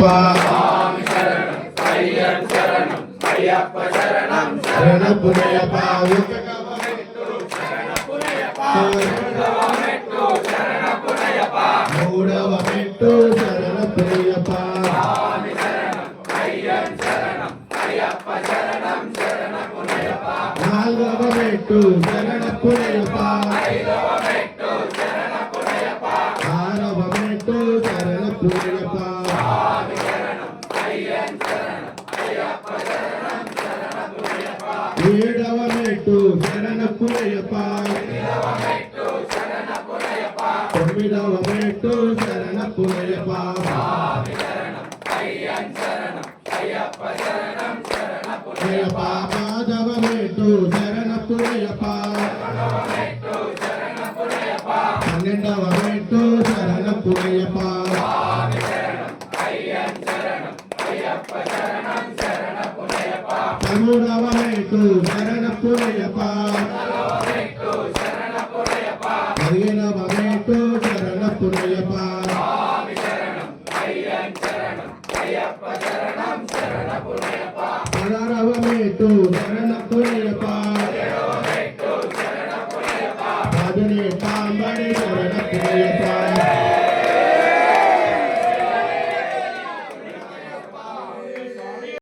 పునయపా శరణ పునయపా మూడవ మెట్టు శరణ పునయపా నాలుగవ మెట్టు శరణ పునయపా ఆరవ మెట్టు శరణ పునయపా ఏడవ మెట్టు శరణ పునయపా తొమ్మిదవ మెట్టు శరణ పునయపా పాదవ మెట్టు శరణ పునయపా పన్నెండవ మెట్టు శరణ పునయపా పదమూడవ మెట్టు శరణ పునయపా పదిహేనవ మెట్టు శరణ పునయపా పదహారవ మెట్టు శరణ పునయపా పదిహేను శరణ పునయపా